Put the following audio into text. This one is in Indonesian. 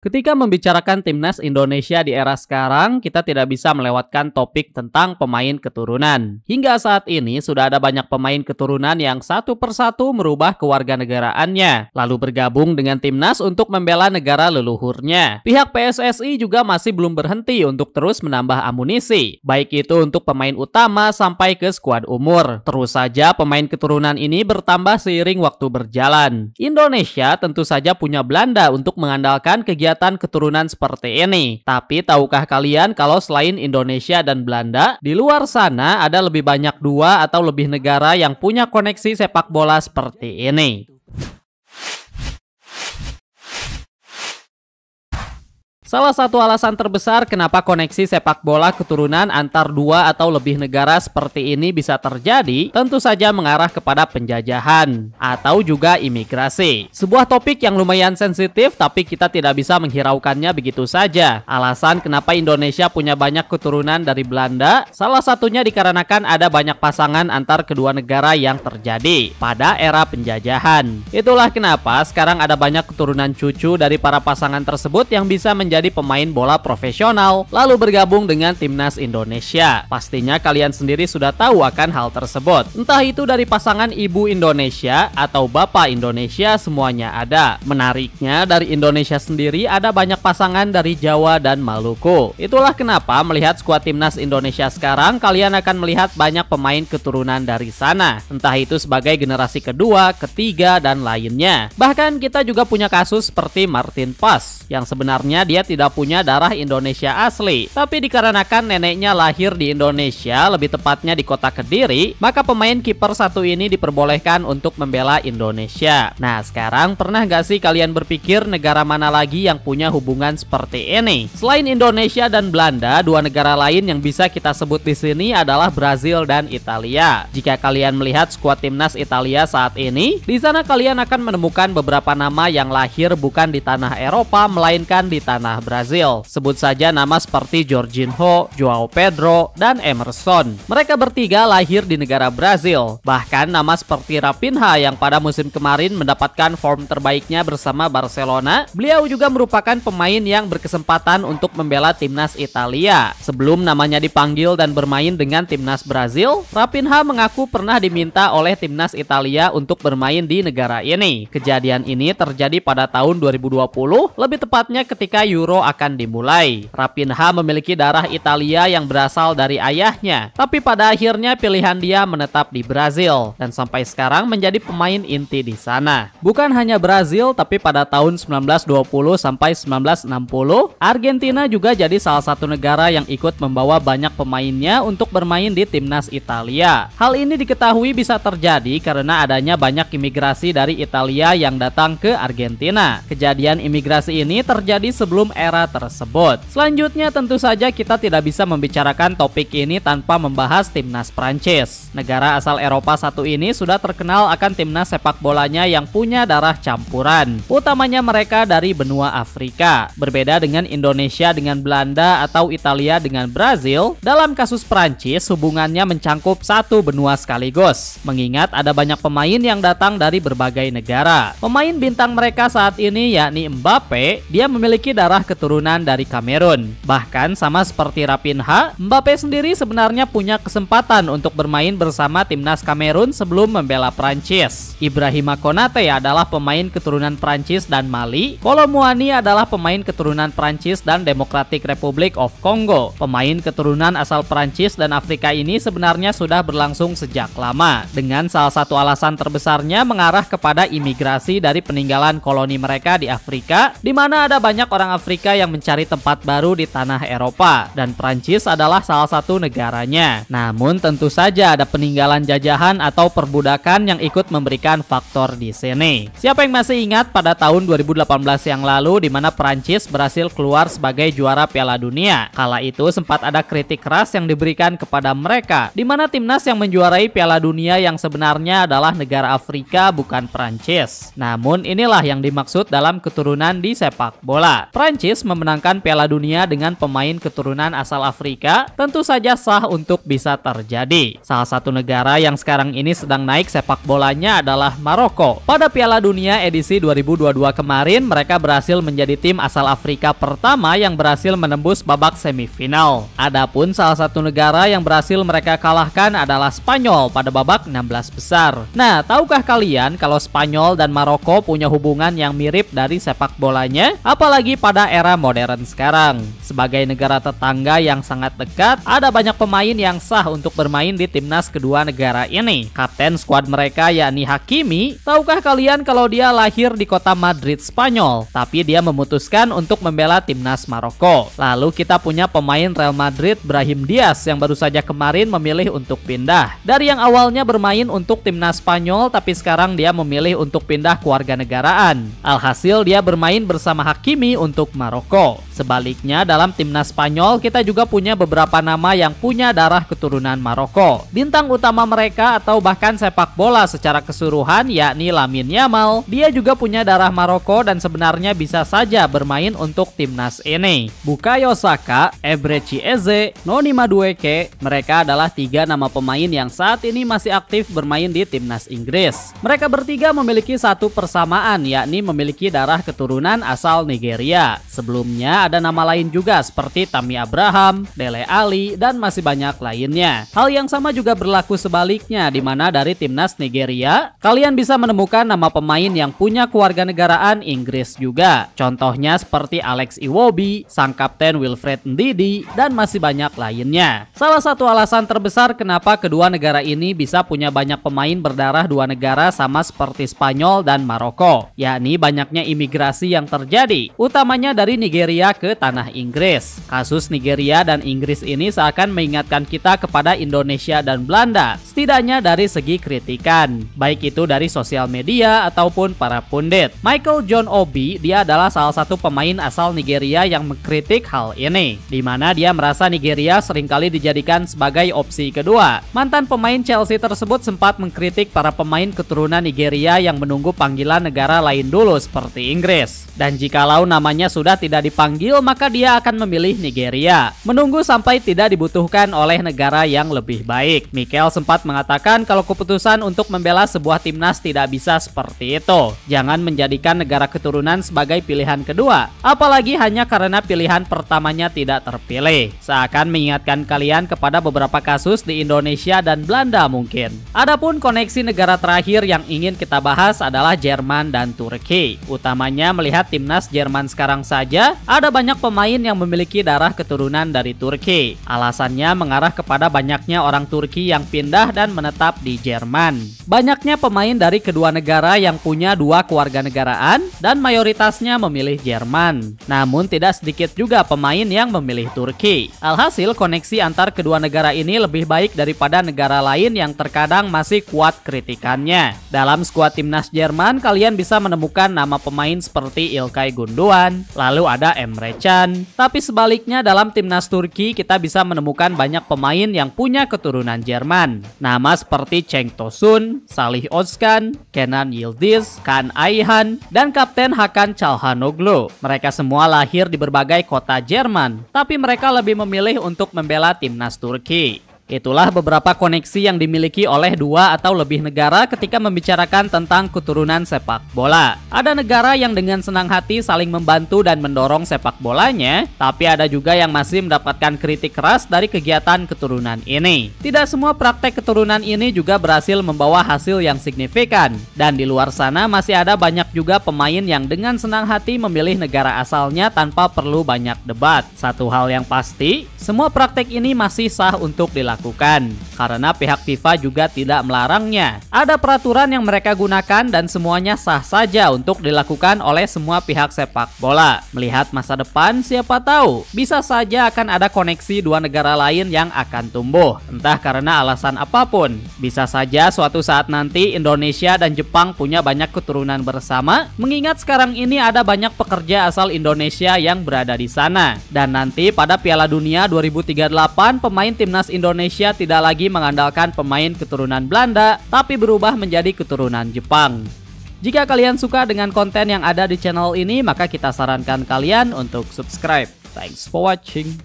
Ketika membicarakan timnas Indonesia di era sekarang, kita tidak bisa melewatkan topik tentang pemain keturunan. Hingga saat ini sudah ada banyak pemain keturunan yang satu persatu merubah kewarganegaraannya, lalu bergabung dengan timnas untuk membela negara leluhurnya. Pihak PSSI juga masih belum berhenti untuk terus menambah amunisi, baik itu untuk pemain utama sampai ke skuad umur. Terus saja pemain keturunan ini bertambah seiring waktu berjalan. Indonesia tentu saja punya Belanda untuk mengandalkan kegiatan keturunan seperti ini. Tapi tahukah kalian kalau selain Indonesia dan Belanda, di luar sana ada lebih banyak dua atau lebih negara yang punya koneksi sepak bola seperti ini? Salah satu alasan terbesar kenapa koneksi sepak bola keturunan antar dua atau lebih negara seperti ini bisa terjadi tentu saja mengarah kepada penjajahan atau juga imigrasi. Sebuah topik yang lumayan sensitif tapi kita tidak bisa menghiraukannya begitu saja. Alasan kenapa Indonesia punya banyak keturunan dari Belanda, salah satunya dikarenakan ada banyak pasangan antar kedua negara yang terjadi pada era penjajahan. Itulah kenapa sekarang ada banyak keturunan cucu dari para pasangan tersebut yang bisa menjadi pemain bola profesional lalu bergabung dengan timnas Indonesia. Pastinya kalian sendiri sudah tahu akan hal tersebut. Entah itu dari pasangan ibu Indonesia atau bapak Indonesia, semuanya ada. Menariknya dari Indonesia sendiri ada banyak pasangan dari Jawa dan Maluku. Itulah kenapa melihat skuad timnas Indonesia sekarang kalian akan melihat banyak pemain keturunan dari sana. Entah itu sebagai generasi kedua, ketiga, dan lainnya. Bahkan kita juga punya kasus seperti Martin Paes yang sebenarnya dia tidak punya darah Indonesia asli, tapi dikarenakan neneknya lahir di Indonesia, lebih tepatnya di kota Kediri, maka pemain kiper satu ini diperbolehkan untuk membela Indonesia. Nah, sekarang pernah gak sih kalian berpikir negara mana lagi yang punya hubungan seperti ini? Selain Indonesia dan Belanda, dua negara lain yang bisa kita sebut di sini adalah Brazil dan Italia. Jika kalian melihat skuad timnas Italia saat ini, di sana kalian akan menemukan beberapa nama yang lahir bukan di tanah Eropa, melainkan di tanah Brazil. Sebut saja nama seperti Jorginho, Joao Pedro, dan Emerson. Mereka bertiga lahir di negara Brazil. Bahkan nama seperti Raphinha yang pada musim kemarin mendapatkan form terbaiknya bersama Barcelona, beliau juga merupakan pemain yang berkesempatan untuk membela timnas Italia. Sebelum namanya dipanggil dan bermain dengan timnas Brazil, Raphinha mengaku pernah diminta oleh timnas Italia untuk bermain di negara ini. Kejadian ini terjadi pada tahun 2020, lebih tepatnya ketika Euro akan dimulai. Raphinha memiliki darah Italia yang berasal dari ayahnya, tapi pada akhirnya pilihan dia menetap di Brazil dan sampai sekarang menjadi pemain inti di sana. Bukan hanya Brazil, tapi pada tahun 1920 sampai 1960, Argentina juga jadi salah satu negara yang ikut membawa banyak pemainnya untuk bermain di timnas Italia. Hal ini diketahui bisa terjadi karena adanya banyak imigrasi dari Italia yang datang ke Argentina. Kejadian imigrasi ini terjadi sebelum era tersebut. Selanjutnya tentu saja kita tidak bisa membicarakan topik ini tanpa membahas timnas Prancis. Negara asal Eropa satu ini sudah terkenal akan timnas sepak bolanya yang punya darah campuran, utamanya mereka dari benua Afrika. Berbeda dengan Indonesia dengan Belanda atau Italia dengan Brazil, dalam kasus Prancis hubungannya mencangkup satu benua sekaligus, mengingat ada banyak pemain yang datang dari berbagai negara. Pemain bintang mereka saat ini yakni Mbappe, dia memiliki darah keturunan dari Kamerun. Bahkan sama seperti Raphinha, Mbappe sendiri sebenarnya punya kesempatan untuk bermain bersama timnas Kamerun sebelum membela Prancis. Ibrahima Konate adalah pemain keturunan Prancis dan Mali. Kolo Muani adalah pemain keturunan Prancis dan Democratic Republic of Congo. Pemain keturunan asal Prancis dan Afrika ini sebenarnya sudah berlangsung sejak lama, dengan salah satu alasan terbesarnya mengarah kepada imigrasi dari peninggalan koloni mereka di Afrika, di mana ada banyak orang Afrika yang mencari tempat baru di tanah Eropa, dan Prancis adalah salah satu negaranya. Namun tentu saja ada peninggalan jajahan atau perbudakan yang ikut memberikan faktor di sini. Siapa yang masih ingat pada tahun 2018 yang lalu di mana Prancis berhasil keluar sebagai juara Piala Dunia? Kala itu sempat ada kritik keras yang diberikan kepada mereka, di mana timnas yang menjuarai Piala Dunia yang sebenarnya adalah negara Afrika bukan Prancis. Namun inilah yang dimaksud dalam keturunan di sepak bola. Prancis Prancis memenangkan Piala Dunia dengan pemain keturunan asal Afrika, tentu saja sah untuk bisa terjadi. Salah satu negara yang sekarang ini sedang naik sepak bolanya adalah Maroko. Pada Piala Dunia edisi 2022 kemarin, mereka berhasil menjadi tim asal Afrika pertama yang berhasil menembus babak semifinal. Adapun salah satu negara yang berhasil mereka kalahkan adalah Spanyol pada babak 16 besar. Nah, tahukah kalian kalau Spanyol dan Maroko punya hubungan yang mirip dari sepak bolanya? Apalagi pada era modern sekarang. Sebagai negara tetangga yang sangat dekat, ada banyak pemain yang sah untuk bermain di timnas kedua negara ini. Kapten skuad mereka yakni Hakimi, tahukah kalian kalau dia lahir di kota Madrid, Spanyol, tapi dia memutuskan untuk membela timnas Maroko. Lalu kita punya pemain Real Madrid Brahim Diaz yang baru saja kemarin memilih untuk pindah. Dari yang awalnya bermain untuk timnas Spanyol, tapi sekarang dia memilih untuk pindah kewarganegaraan. Alhasil dia bermain bersama Hakimi untuk Maroko. Sebaliknya dalam timnas Spanyol kita juga punya beberapa nama yang punya darah keturunan Maroko. Bintang utama mereka atau bahkan sepak bola secara keseluruhan yakni Lamine Yamal. Dia juga punya darah Maroko dan sebenarnya bisa saja bermain untuk timnas ini. Bukayo Saka, Eberechi Eze, Noni Madueke, mereka adalah 3 nama pemain yang saat ini masih aktif bermain di timnas Inggris. Mereka bertiga memiliki satu persamaan yakni memiliki darah keturunan asal Nigeria. Sebelumnya ada nama lain juga seperti Tammy Abraham, Dele Alli, dan masih banyak lainnya. Hal yang sama juga berlaku sebaliknya, di mana dari timnas Nigeria, kalian bisa menemukan nama pemain yang punya kewarganegaraan Inggris juga. Contohnya seperti Alex Iwobi, sang kapten Wilfred Ndidi, dan masih banyak lainnya. Salah satu alasan terbesar kenapa kedua negara ini bisa punya banyak pemain berdarah dua negara sama seperti Spanyol dan Maroko, yakni banyaknya imigrasi yang terjadi, utamanya dari Nigeria ke tanah Inggris. Kasus Nigeria dan Inggris ini seakan mengingatkan kita kepada Indonesia dan Belanda, setidaknya dari segi kritikan, baik itu dari sosial media ataupun para pundit. Michael John Obi, dia adalah salah satu pemain asal Nigeria yang mengkritik hal ini, di mana dia merasa Nigeria seringkali dijadikan sebagai opsi kedua. Mantan pemain Chelsea tersebut sempat mengkritik para pemain keturunan Nigeria yang menunggu panggilan negara lain dulu seperti Inggris. Dan jikalau namanya sudah tidak dipanggil, maka dia akan memilih Nigeria, menunggu sampai tidak dibutuhkan oleh negara yang lebih baik. Mikel sempat mengatakan kalau keputusan untuk membela sebuah timnas tidak bisa seperti itu. Jangan menjadikan negara keturunan sebagai pilihan kedua, apalagi hanya karena pilihan pertamanya tidak terpilih. Seakan mengingatkan kalian kepada beberapa kasus di Indonesia dan Belanda mungkin. Adapun koneksi negara terakhir yang ingin kita bahas adalah Jerman dan Turki. Utamanya melihat timnas Jerman sekarang saja, ada banyak pemain yang memiliki darah keturunan dari Turki. Alasannya mengarah kepada banyaknya orang Turki yang pindah dan menetap di Jerman. Banyaknya pemain dari kedua negara yang punya dua kewarganegaraan dan mayoritasnya memilih Jerman. Namun tidak sedikit juga pemain yang memilih Turki. Alhasil koneksi antar kedua negara ini lebih baik daripada negara lain yang terkadang masih kuat kritikannya. Dalam skuad timnas Jerman kalian bisa menemukan nama pemain seperti İlkay Gundogan, lalu ada Emre Can. Tapi sebaliknya dalam timnas Turki kita bisa menemukan banyak pemain yang punya keturunan Jerman. Nama seperti Cenk Tosun, Salih Özcan, Kenan Yildiz, Kaan Ayhan, dan Kapten Hakan Çalhanoğlu. Mereka semua lahir di berbagai kota Jerman, tapi mereka lebih memilih untuk membela timnas Turki. Itulah beberapa koneksi yang dimiliki oleh dua atau lebih negara ketika membicarakan tentang keturunan sepak bola. Ada negara yang dengan senang hati saling membantu dan mendorong sepak bolanya, tapi ada juga yang masih mendapatkan kritik keras dari kegiatan keturunan ini. Tidak semua praktek keturunan ini juga berhasil membawa hasil yang signifikan, dan di luar sana masih ada banyak juga pemain yang dengan senang hati memilih negara asalnya tanpa perlu banyak debat. Satu hal yang pasti, semua praktek ini masih sah untuk dilakukan, karena pihak FIFA juga tidak melarangnya. Ada peraturan yang mereka gunakan dan semuanya sah saja untuk dilakukan oleh semua pihak sepak bola. Melihat masa depan, siapa tahu bisa saja akan ada koneksi dua negara lain yang akan tumbuh, entah karena alasan apapun. Bisa saja suatu saat nanti Indonesia dan Jepang punya banyak keturunan bersama, mengingat sekarang ini ada banyak pekerja asal Indonesia yang berada di sana. Dan nanti pada Piala Dunia 2038 pemain timnas Indonesia tidak lagi mengandalkan pemain keturunan Belanda, tapi berubah menjadi keturunan Jepang. Jika kalian suka dengan konten yang ada di channel ini, maka kita sarankan kalian untuk subscribe. Thanks for watching.